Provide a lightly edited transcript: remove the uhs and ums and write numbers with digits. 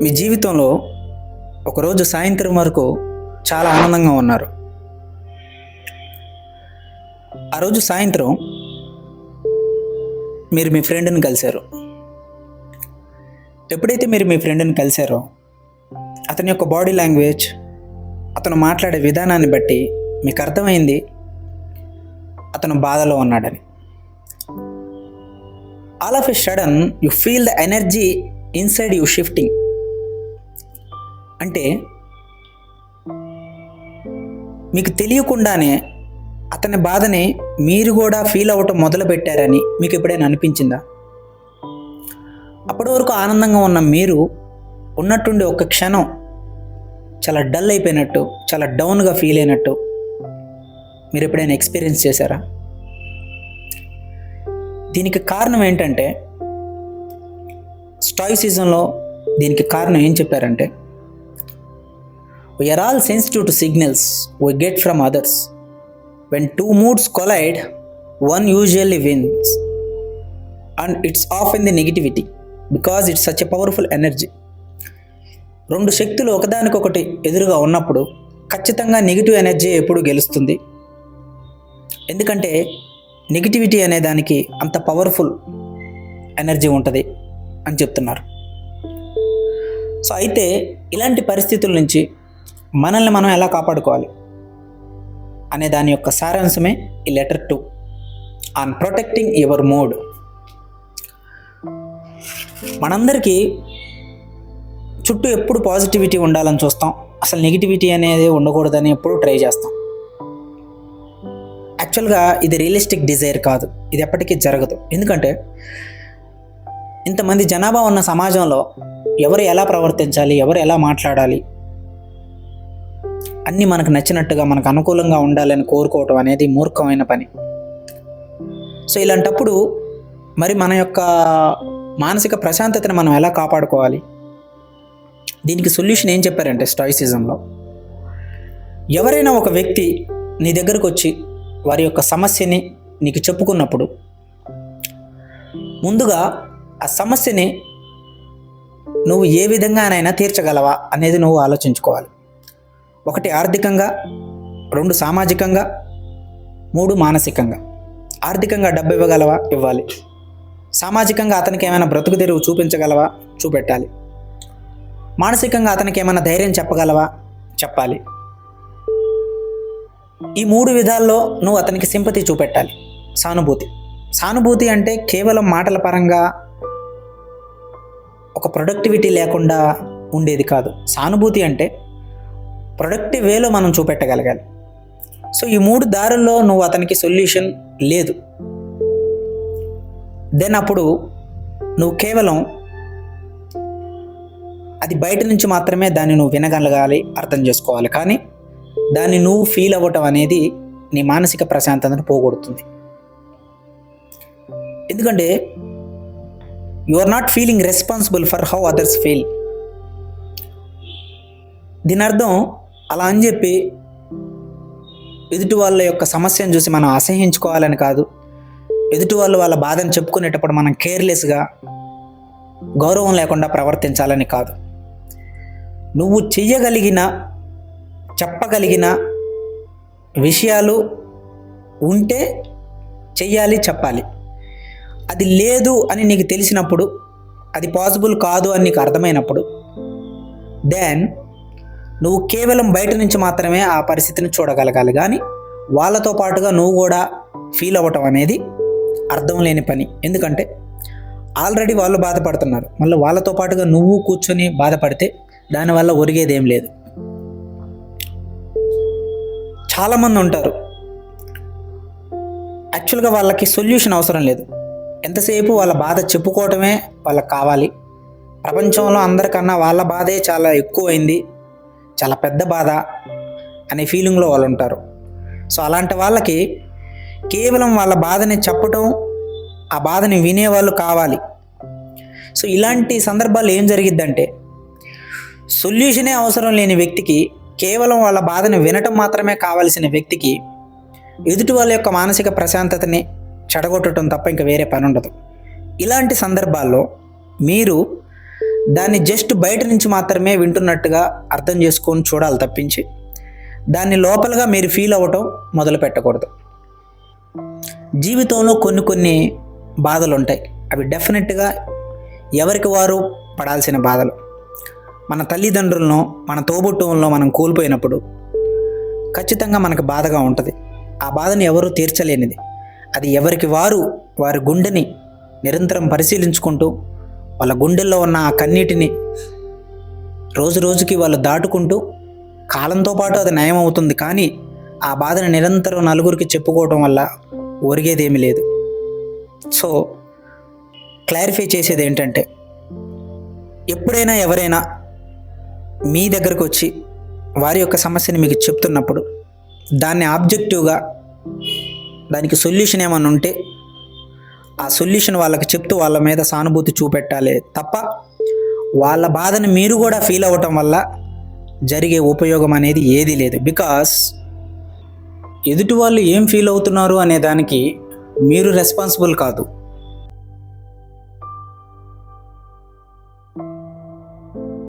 మీ జీవితంలో ఒకరోజు సాయంత్రం వరకు చాలా ఆనందంగా ఉన్నారు. ఆ రోజు సాయంత్రం మీరు మీ ఫ్రెండ్ని కలిశారు. ఎప్పుడైతే మీరు మీ ఫ్రెండ్ని కలిశారో అతని యొక్క బాడీ లాంగ్వేజ్, అతను మాట్లాడే విధానాన్ని బట్టి మీకు అర్థమైంది అతను బాధలో ఉన్నాడని. All of a sudden you feel the energy inside you shifting. అంటే మీకు తెలియకుండానే అతని బాధని మీరు కూడా ఫీల్ అవ్వటం మొదలు పెట్టారని మీకు ఎప్పుడైనా అనిపించిందా? అప్పటి వరకు ఆనందంగా ఉన్న మీరు ఉన్నట్టుండి ఒక క్షణం చాలా డల్ అయిపోయినట్టు, చాలా డౌన్గా ఫీల్ అయినట్టు మీరు ఎప్పుడైనా ఎక్స్పీరియన్స్ చేశారా? దీనికి కారణం ఏంటంటే, స్టాయిసిజంలో దీనికి కారణం ఏం చెప్పారంటే, we are all sensitive to signals we get from others. When two moods collide, one usually wins, and it's often the negativity because it's such a powerful energy. రెండు శక్తులు ఒకదానికొకటి ఎదురుగా ఉన్నప్పుడు ఖచ్చితంగా నెగిటివ్ ఎనర్జీ ఎప్పుడు గెలుస్తుంది. ఎందుకంటే నెగిటివిటీ అనే దానికి అంత పవర్ఫుల్ ఎనర్జీ ఉంటుంది అని చెప్తున్నారు. సో అయితే ఇలాంటి పరిస్థితుల నుంచి మనల్ని మనం ఎలా కాపాడుకోవాలి అనే దాని యొక్క సారాంశమే ఈ letter 2 on protecting your mood. మనందరికీ చుట్టూ ఎప్పుడు పాజిటివిటీ ఉండాలని చూస్తాం, అసలు నెగిటివిటీ అనేది ఉండకూడదని ఎప్పుడు ట్రై చేస్తాం. యాక్చువల్గా ఇది రియలిస్టిక్ డిజైర్ కాదు, ఇది ఎప్పటికీ జరగదు. ఎందుకంటే ఇంతమంది జనాభా ఉన్న సమాజంలో ఎవరు ఎలా ప్రవర్తించాలి, ఎవరు ఎలా మాట్లాడాలి, అన్నీ మనకు నచ్చినట్టుగా మనకు అనుకూలంగా ఉండాలని కోరుకోవటం అనేది మూర్ఖమైన పని. సో ఇలాంటప్పుడు మరి మన యొక్క మానసిక ప్రశాంతతను మనం ఎలా కాపాడుకోవాలి? దీనికి సొల్యూషన్ ఏం చెప్పారంటే, స్టాయిసిజంలో ఎవరైనా ఒక వ్యక్తి నీ దగ్గరకు వచ్చి వారి యొక్క సమస్యని నీకు చెప్పుకున్నప్పుడు ముందుగా ఆ సమస్యని నువ్వు ఏ విధంగానైనా తీర్చగలవా అనేది నువ్వు ఆలోచించుకోవాలి. 1 ఆర్థికంగా, 2 సామాజికంగా, 3 మానసికంగా. ఆర్థికంగా డబ్బు ఇవ్వగలవా? ఇవ్వాలి. సామాజికంగా అతనికి ఏమైనా బ్రతుకు తెరువు చూపించగలవా? చూపెట్టాలి. మానసికంగా అతనికి ఏమైనా ధైర్యం చెప్పగలవా? చెప్పాలి. ఈ 3 విధాల్లో నువ్వు అతనికి సింపతి చూపెట్టాలి. సానుభూతి అంటే కేవలం మాటల పరంగా ఒక ప్రొడక్టివిటీ లేకుండా ఉండేది కాదు. సానుభూతి అంటే ప్రొడక్టివ్ వేలో మనం చూపెట్టగలగాలి. సో ఈ 3 దారుల్లో నువ్వు అతనికి సొల్యూషన్ లేదు, దెన్ అప్పుడు నువ్వు కేవలం అది బయట నుంచి మాత్రమే దాన్ని నువ్వు వినగలగాలి, అర్థం చేసుకోవాలి. కానీ దాన్ని నువ్వు ఫీల్ అవ్వటం అనేది నీ మానసిక ప్రశాంతతను పోగొడుతుంది. ఎందుకంటే you are not feeling responsible for how others feel. దీని అర్థం అలా అని చెప్పి ఎదుటి వాళ్ళ యొక్క సమస్యను చూసి మనం అసహించుకోవాలని కాదు. ఎదుటి వాళ్ళు వాళ్ళ బాధను చెప్పుకునేటప్పుడు మనం కేర్లెస్గా, గౌరవం లేకుండా ప్రవర్తించాలని కాదు. నువ్వు చెయ్యగలిగిన, చెప్పగలిగిన విషయాలు ఉంటే చెయ్యాలి, చెప్పాలి. అది లేదు అని నీకు తెలిసినప్పుడు, అది పాసిబుల్ కాదు అని నీకు అర్థమైనప్పుడు, దెన్ నువ్వు కేవలం బయట నుంచి మాత్రమే ఆ పరిస్థితిని చూడగలగాలి. కానీ వాళ్ళతో పాటుగా నువ్వు కూడా ఫీల్ అవ్వటం అనేది అర్థం లేని పని. ఎందుకంటే ఆల్రెడీ వాళ్ళు బాధపడుతున్నారు, మళ్ళీ వాళ్ళతో పాటుగా నువ్వు కూర్చొని బాధపడితే దానివల్ల ఒరిగేదేం లేదు. చాలామంది ఉంటారు, యాక్చువల్గా వాళ్ళకి సొల్యూషన్ అవసరం లేదు, ఎంతసేపు వాళ్ళ బాధ చెప్పుకోవటమే వాళ్ళకి కావాలి. ప్రపంచంలో అందరికన్నా వాళ్ళ బాధే చాలా ఎక్కువైంది, చాలా పెద్ద బాధ అనే ఫీలింగ్లో వాళ్ళు ఉంటారు. సో అలాంటి వాళ్ళకి కేవలం వాళ్ళ బాధని చెప్పటం, ఆ బాధని వినేవాళ్ళు కావాలి. సో ఇలాంటి సందర్భాలు ఏం జరిగిద్దంటే, సొల్యూషనే అవసరం లేని వ్యక్తికి, కేవలం వాళ్ళ బాధని వినటం మాత్రమే కావాల్సిన వ్యక్తికి ఎదుటి వాళ్ళ యొక్క మానసిక ప్రశాంతతని చెడగొట్టడం తప్ప ఇంకా వేరే పని ఉండదు. ఇలాంటి సందర్భాల్లో మీరు దాన్ని జస్ట్ బయట నుంచి మాత్రమే వింటున్నట్టుగా అర్థం చేసుకొని చూడాలి తప్పించి దాన్ని లోపలగా మీరు ఫీల్ అవ్వటం మొదలు పెట్టకూడదు. జీవితంలో కొన్ని బాధలు ఉంటాయి. అవి డెఫినెట్గా ఎవరికి వారు పడాల్సిన బాధలు. మన తల్లిదండ్రులను, మన తోబుట్టువులను మనం కోల్పోయినప్పుడు ఖచ్చితంగా మనకు బాధగా ఉంటుంది. ఆ బాధని ఎవరూ తీర్చలేనిది. అది ఎవరికి వారు వారి గుండెని నిరంతరం పరిశీలించుకుంటూ వాళ్ళ గుండెల్లో ఉన్న ఆ కన్నీటిని రోజు రోజుకి వాళ్ళు దాటుకుంటూ కాలంతో పాటు అది నయం అవుతుంది. కానీ ఆ బాధను నిరంతరం నలుగురికి చెప్పుకోవడం వల్ల ఒరిగేదేమీ లేదు. సో క్లారిఫై చేసేది ఏంటంటే, ఎప్పుడైనా ఎవరైనా మీ దగ్గరకు వచ్చి వారి యొక్క సమస్యని మీకు చెప్తున్నప్పుడు దాన్ని ఆబ్జెక్టివ్గా దానికి సొల్యూషన్ ఏమైనా ఉంటే ఆ సొల్యూషన్ వాళ్ళకి చెప్తూ వాళ్ళ మీద సానుభూతి చూపెట్టాలి తప్ప వాళ్ళ బాధని మీరు కూడా ఫీల్ అవ్వటం వల్ల జరిగే ఉపయోగం అనేది ఏదీ లేదు. బికాస్ ఎదుటి వాళ్ళు ఏం ఫీల్ అవుతున్నారు అనే దానికి మీరు రెస్పాన్సిబుల్ కాదు.